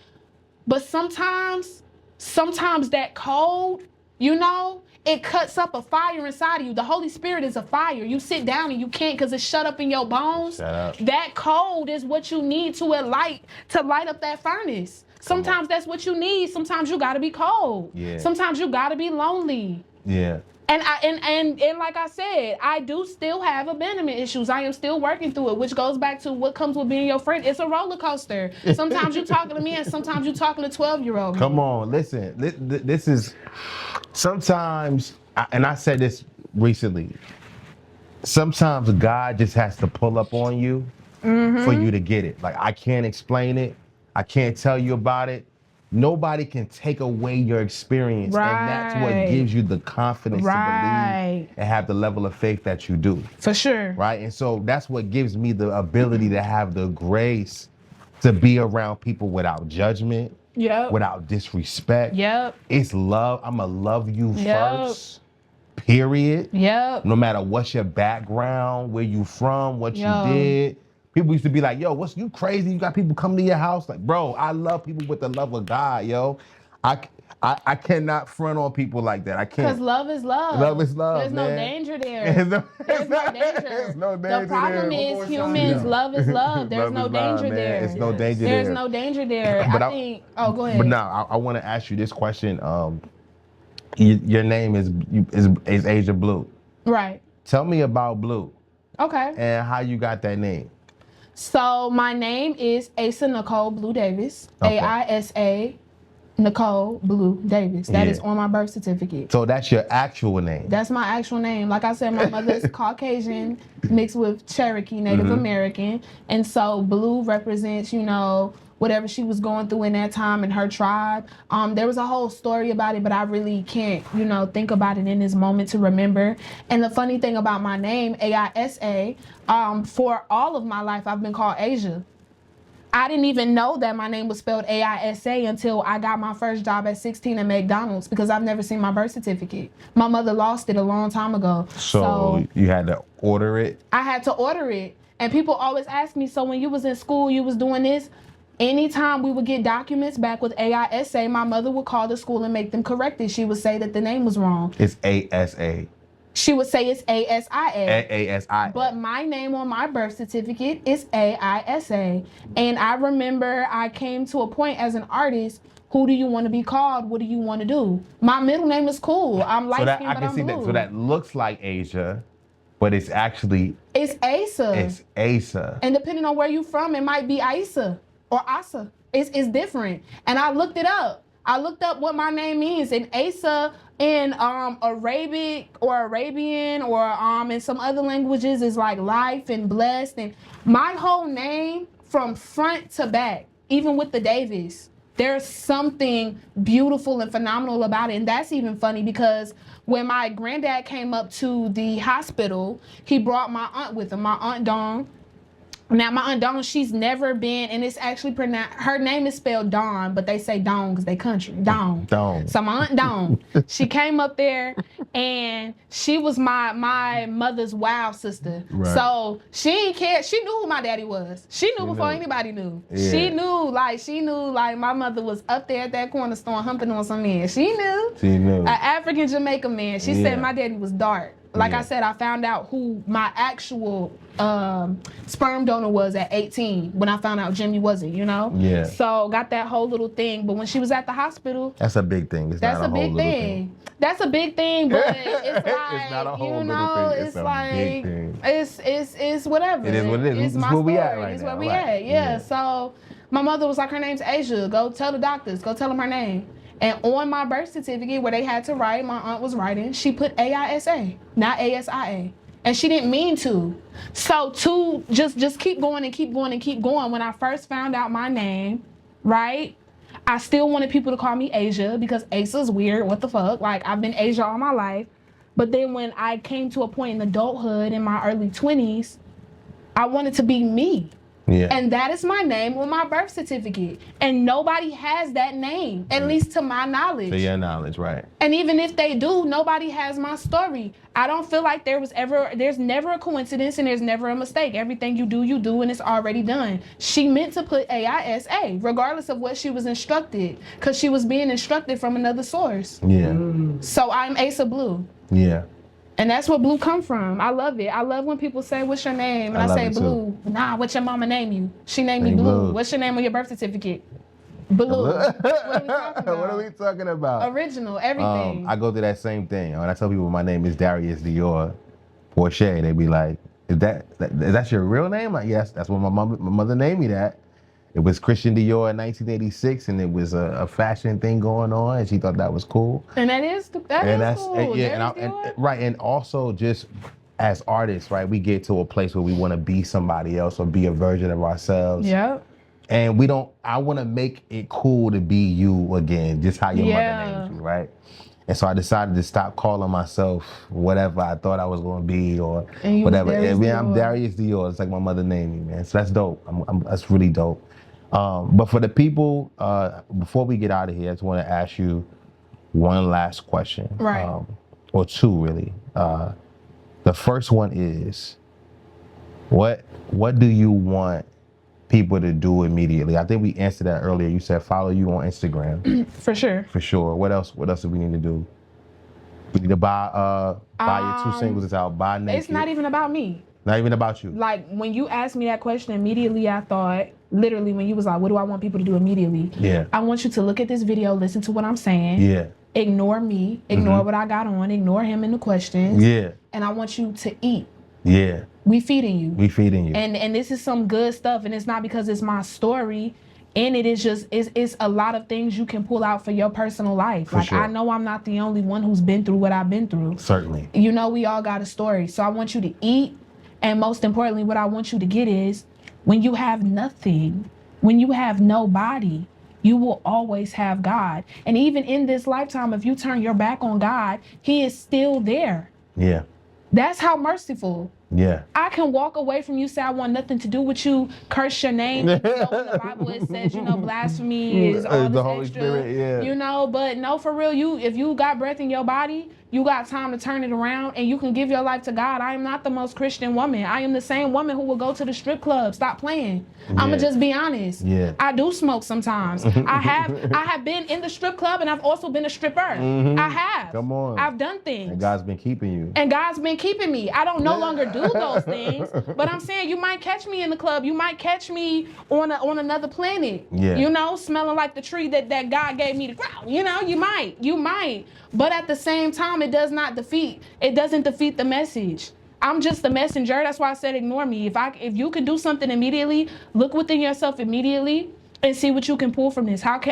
But sometimes that cold, you know, it cuts up a fire inside of you. The Holy Spirit is a fire. You sit down and you can't because it's shut up in your bones. Shut up. That cold is what you need to light up that furnace. Sometimes that's what you need. Sometimes you gotta be cold. Yeah. Sometimes you gotta be lonely. Yeah. And like I said, I do still have abandonment issues. I am still working through it, which goes back to what comes with being your friend. It's a roller coaster. Sometimes you're talking to me and sometimes you're talking to 12-year-old. Come on, listen. This is sometimes, and I said this recently, sometimes God just has to pull up on you for you to get it. Like, I can't explain it. I can't tell you about it. Nobody can take away your experience. Right. And that's what gives you the confidence to believe and have the level of faith that you do. For sure. Right? And so that's what gives me the ability to have the grace to be around people without judgment, without disrespect. It's love. I'm going to love you first, period. No matter what's your background, where you from, what you did. People used to be like, yo, you crazy? You got people coming to your house? Like, bro, I love people with the love of God, yo. I cannot front on people like that. I can't. Because love is love. Love is love, There's man. no danger there. There's no danger. There's no danger The problem there. is humans, love is love. There's no danger there. It's no danger there. There's no danger there. But I think, go ahead. But now, I want to ask you this question. Your name is Asia Blue. Right. Tell me about Blue. Okay. And how you got that name. So my name is Aisa Nicole Blue Davis. Okay. AISA Nicole Blue Davis. That is on my birth certificate. So that's your actual name? That's my actual name. Like I said, my mother's Caucasian mixed with Cherokee, Native American. And so Blue represents, you know, whatever she was going through in that time in her tribe. There was a whole story about it, but I really can't, you know, think about it in this moment to remember. And the funny thing about my name, AISA, for all of my life, I've been called Asia. I didn't even know that my name was spelled AISA until I got my first job at 16 at McDonald's because I've never seen my birth certificate. My mother lost it a long time ago. So you had to order it? I had to order it. And people always ask me, so when you was in school, you was doing this? Anytime we would get documents back with AISA, my mother would call the school and make them correct it. She would say that the name was wrong. It's ASA. She would say it's ASIA. ASIA. But my name on my birth certificate is AISA. And I remember I came to a point as an artist, who do you want to be called? What do you want to do? My middle name is cool. I'm light-skinned, but I'm blue. So that looks like Asia, but it's actually... It's Aisa. It's Aisa. And depending on where you're from, it might be Aisa or Asa. It's different. And I looked it up. I looked up what my name means, and Aisa in Arabic or Arabian or in some other languages is like life and blessed. And my whole name from front to back, even with the Davis, there's something beautiful and phenomenal about it. And that's even funny because when my granddad came up to the hospital, he brought my aunt with him, my Aunt Dawn. Now, my Aunt Dawn, she's never been, and it's actually pronounced, her name is spelled Dawn, but they say Dawn because they country. Dawn. So my Aunt Dawn, she came up there, and she was my mother's wild sister. Right. So she didn't care. She knew who my daddy was. She knew before anybody knew. Yeah. She knew like my mother was up there at that corner store humping on some men. She knew. An African Jamaican man. She said my daddy was dark. Like I said, I found out who my actual sperm donor was at 18 when I found out Jimmy wasn't, you know? Yeah. So got that whole little thing. But when she was at the hospital, That's a big thing. It's that's not a big thing. That's a big thing, but it's like, It's not a whole you little know, thing. it's It's a like, big thing. it's whatever. It is what it is. It's It's my where we story. at right It's now. where we Right. at. Yeah. So my mother was like, her name's Asia. Go tell the doctors. Go tell them her name. And on my birth certificate, where they had to write, my aunt was writing, she put AISA, not ASIA. And she didn't mean to. So to just keep going and keep going and keep going. When I first found out my name, right? I still wanted people to call me Asia because Aisa's weird. What the fuck? Like, I've been Asia all my life. But then when I came to a point in adulthood in my early 20s, I wanted to be me. Yeah. And that is my name on my birth certificate. And nobody has that name, at least to my knowledge. To your knowledge, right. And even if they do, nobody has my story. I don't feel like there's never a coincidence and there's never a mistake. Everything you do, and it's already done. She meant to put AISA, regardless of what she was instructed, because she was being instructed from another source. Yeah. So I'm Asa Blue. Yeah. And that's where Blue come from. I love it. I love when people say, what's your name? And I say Blue. Nah, what's your mama name you? She named me Blue. What's your name on your birth certificate? Blue. What are we talking about? What are we talking about? Original, everything. I go through that same thing. When I tell people my name is Darius Dior Porsche, they be like, is that your real name? Like, yes, that's what my mother named me that. It was Christian Dior in 1986, and it was a fashion thing going on, and she thought that was cool. And that is cool. Right, and also just as artists, right, we get to a place where we want to be somebody else or be a version of ourselves. Yep. And I want to make it cool to be you again, just how your mother named you, right? And so I decided to stop calling myself whatever I thought I was going to be or whatever. I'm Darius Dior. It's like my mother named me, man. So that's dope. That's really dope. But for the people, before we get out of here, I just want to ask you one last question. Right. Or two, really. The first one is, what do you want people to do immediately? I think we answered that earlier. You said follow you on Instagram. For sure. For sure. What else do we need to do? We need to buy your 2 singles. It's out. Buy Naked. It's not even about me. Not even about you. Like, when you asked me that question, immediately I thought, literally, when you was like, what do I want people to do immediately? Yeah. I want you to look at this video, listen to what I'm saying. Yeah. Ignore me. Ignore what I got on. Ignore him in the questions. Yeah. And I want you to eat. Yeah. We feeding you. We feeding you. And this is some good stuff. And it's not because it's my story. And it is just, it's a lot of things you can pull out for your personal life. For sure. I know I'm not the only one who's been through what I've been through. Certainly. You know, we all got a story. So I want you to eat. And most importantly, what I want you to get is, when you have nothing, when you have nobody, you will always have God. And even in this lifetime, if you turn your back on God, He is still there. Yeah. That's how merciful. Yeah. I can walk away from you, say I want nothing to do with you, curse your name. You know, in the Bible it says, blasphemy is all the this Holy extra. Spirit, yeah. But no, for real, if you got breath in your body, you got time to turn it around and you can give your life to God. I am not the most Christian woman. I am the same woman who will go to the strip club. Stop playing. Yeah. I'ma just be honest. Yeah. I do smoke sometimes. I have been in the strip club and I've also been a stripper. I have. Come on. I've done things. And God's been keeping you. And God's been keeping me. I don't no longer do those things, but I'm saying you might catch me in the club. You might catch me on another planet. Yeah. Smelling like the tree that God gave me to grow. You might. But at the same time, it doesn't defeat the message. I'm just the messenger. That's why I said ignore me. If you can do something immediately, look within yourself immediately and see what you can pull from this. How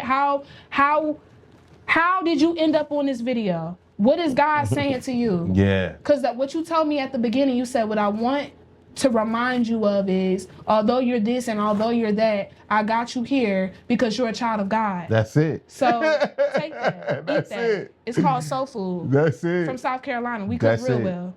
did you end up on this video? What is God saying to you? Yeah. Because what you told me at the beginning, you said, what I want to remind you of is, although you're this and although you're that, I got you here because you're a child of God. That's it. So take that. That's eat that. it. It's called soul food. That's it. From South Carolina. We cook real well.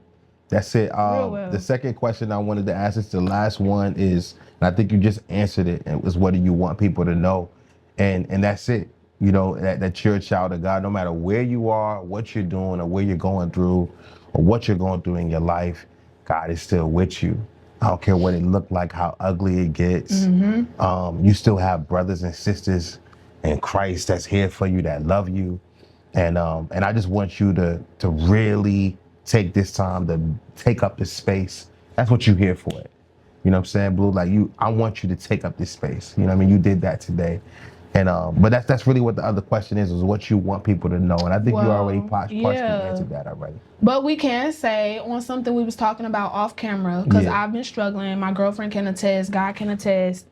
That's it. Real well. The second question I wanted to ask is the last one is, and I think you just answered it, and it was, what do you want people to know? And that's it. That you're a child of God, no matter where you are, what you're doing, or where you're going through, or what you're going through in your life, God is still with you. I don't care what it looked like, how ugly it gets. You still have brothers and sisters in Christ that's here for you, that love you. And I just want you to really take this time to take up this space. That's what you're here for. You know what I'm saying, Blue? Like I want you to take up this space. You know what I mean? You did that today. And but that's really what the other question is what you want people to know. And I think you already partially answered that already. But we can say on something we was talking about off camera, because I've been struggling. My girlfriend can attest, God can attest.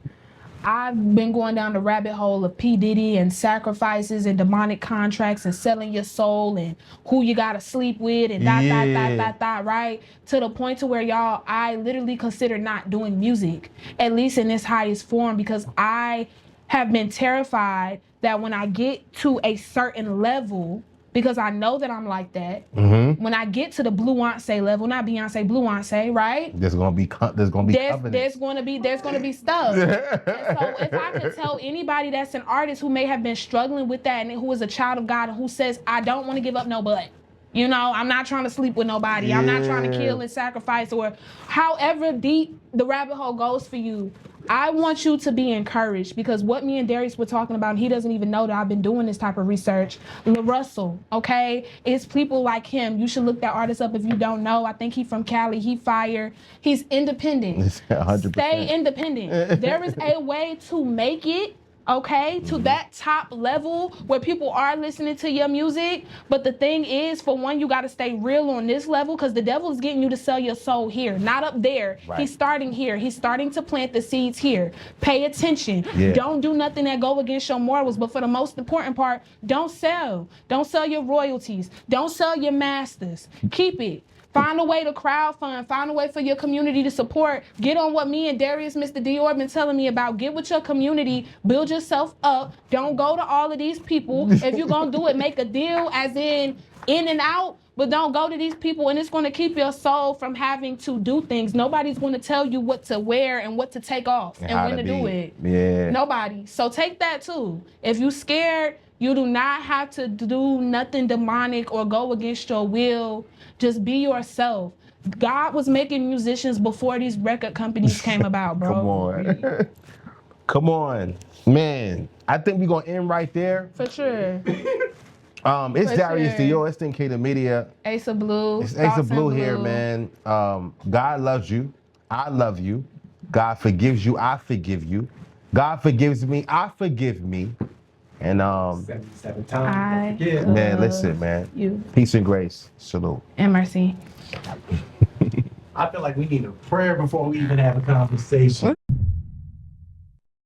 I've been going down the rabbit hole of P. Diddy and sacrifices and demonic contracts and selling your soul and who you gotta sleep with and right? To the point to where y'all, I literally consider not doing music, at least in its highest form, because I have been terrified that when I get to a certain level, because I know that I'm like that. When I get to the Bluonce level, not Beyonce, Bluonce, right? There's gonna be there's gonna be stuff. And so if I could tell anybody that's an artist who may have been struggling with that and who is a child of God and who says, I don't want to give up no butt. You know, I'm not trying to sleep with nobody. I'm not trying to kill and sacrifice, or however deep the rabbit hole goes for you. I want you to be encouraged, because what me and Darius were talking about, and he doesn't even know that I've been doing this type of research. LaRussell, okay? It's people like him. You should look that artist up if you don't know. I think he's from Cali. He fire. He's independent. 100%. Stay independent. There is a way to make it, okay, to that top level where people are listening to your music. But the thing is, for one, you got to stay real on this level, because the devil is getting you to sell your soul here, not up there. Right. He's starting here. He's starting to plant the seeds here. Pay attention. Don't do nothing that go against your morals. But for the most important part, don't sell. Don't sell your royalties. Don't sell your masters. Keep it. Find a way to crowdfund. Find a way for your community to support. Get on what me and Darius, Mr. Dior, been telling me about. Get with your community. Build yourself up. Don't go to all of these people. If you're going to do it, make a deal as in and out. But don't go to these people, and it's going to keep your soul from having to do things. Nobody's going to tell you what to wear and what to take off and when to do it. Yeah. Nobody. So take that too. If you're scared, you do not have to do nothing demonic or go against your will. Just be yourself. God was making musicians before these record companies came about, bro. Come on. Come on. Man, I think we're going to end right there. For sure. It's Darius Dior, it's K Media. Aisa Blue. It's Aisa Blue here, man. God loves you. I love you. God forgives you. I forgive you. God forgives me. I forgive me. And 77 times. Man, listen, man. You. Peace and grace. Salute. And mercy. I feel like we need a prayer before we even have a conversation.